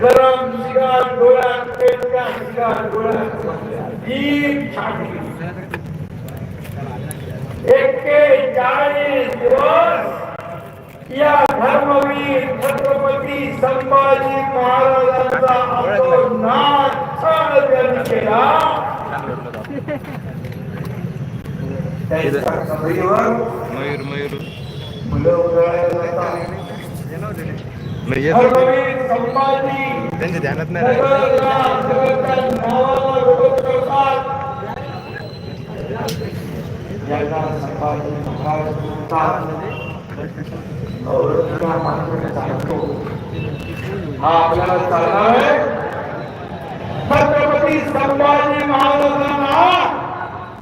गरम शिगार डोळ्यात पेटत्या शिगार डोळ्यात दीप छाटली 41 दिवस या धर्मवीर छत्रपती संभाजी महाराजांचा अपमान त्यांनी केला मयूर मयूर धर्मवीर संभाजी त्यांच्या ध्यानात नाही आपल्याला चालणार आहे छत्रपती संभाजी महाराजांना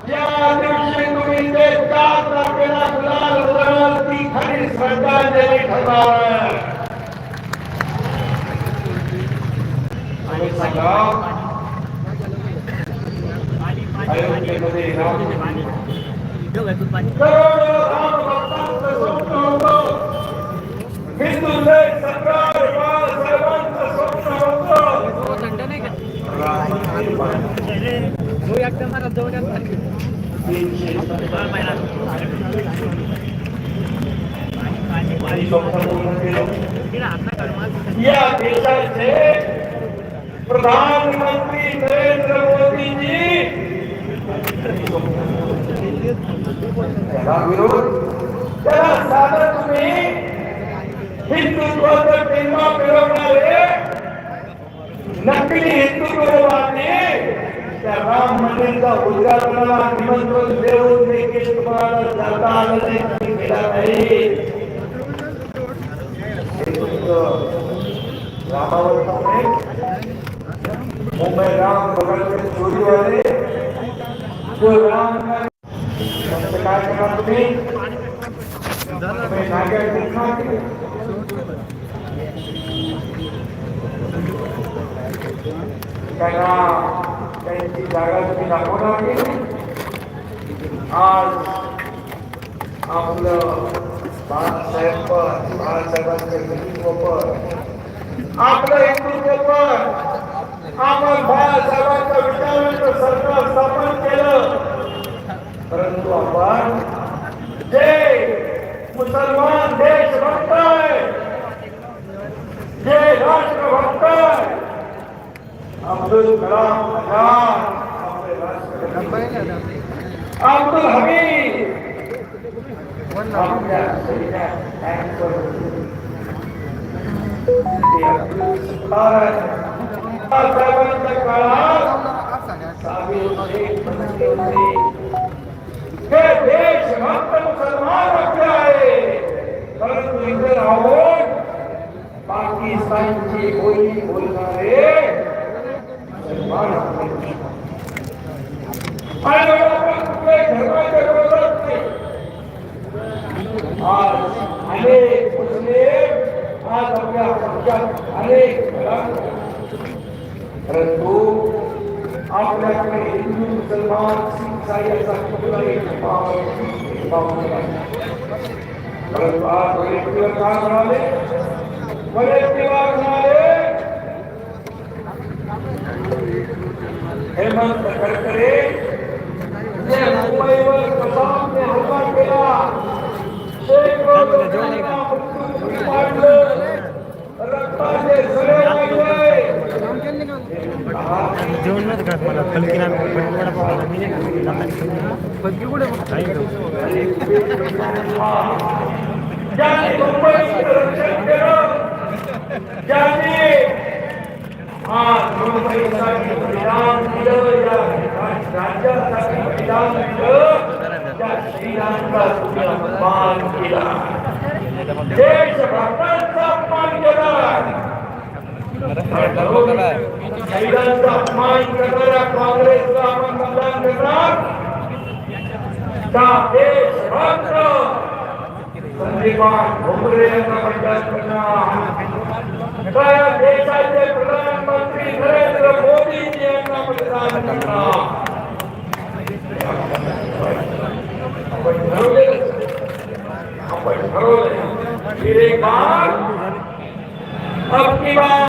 या दिवशी तुम्ही ते 4 तारखेला गुलाल उधळल ती खरी श्रद्धांजली ठरणार आहे. आणि सांगा अयोध्येमध्ये करोडो राम भक्तांचं स्वप्न होतं. हिंदूचे सरकार सर्वांचं स्वप्न होतं. या देशाचे प्रधानमंत्री नरेंद्र मोदीजी त्याला विरोध त्याला साधं तुम्ही हिंदुत्वाचा टेंबा मिळवणारे नकली हिंदुत्ववादी त्या राम मंदिराचा उद्घाटनाला निमंत्रण देऊन देखील तुम्हाला जाता आलं नाही केला नाही. रामावर मुंबई राम बघायचे चोरीवाले जो राम काय करणार तुम्ही त्यांना त्यांची जागा तुम्ही दाखवणार नाही. आज आपलं बाळासाहेबांचं हिंदुत्व पण आपलं हिंदुत्व पण आपण बाळासाहेबांच्या विचारांचं सरकार स्थापन केलं. परंतु आपण जे मुसलमान देशभक्त आहे जे राष्ट्रभक्त आहे अब्दुल कलाम आझाद आपले राष्ट्रपती अब्दुल हमीद आपल्या साहेबांच्या काळात हे देशभक्त मुसलमान आपले आहे. परंतु इथे राहून पाकिस्तानची बोली बोलणारे मुसलमान आणि आपण कुठल्याही धर्माच्या विरोधात नाही. आज अनेक मुस्लिम आज आपल्या पक्षात अनेक परंतु आपल्याकडे हिंदू मुसलमान शीख याचा कुठलाही परंतु आज वैयक्तिक काय म्हणाले हेमंत गडकरी मुंबईवर कसाबने हल्ला केला रक्ताचे सडे लागले जेवण नाही करत मला फलकी ज्यांनी मुंबईचं रक्षण केलं ज्यांनी आज मुंबईसाठी बलिदान दिलं या राज्यासाठी बलिदान दिलं त्या श्रीरामांचा तुम्ही अपमान केला देशभक्तांचा अपमान केला शहीदांचा अपमान करणाऱ्या काँग्रेसला आपण मतदान करणार का देशभक्त संदीपान भोंगरे यांना मतदान करणार का देशाचे प्रधानमंत्री नरेंद्र मोदीजी यांना मतदान करणार आपण ठरवले अब की बार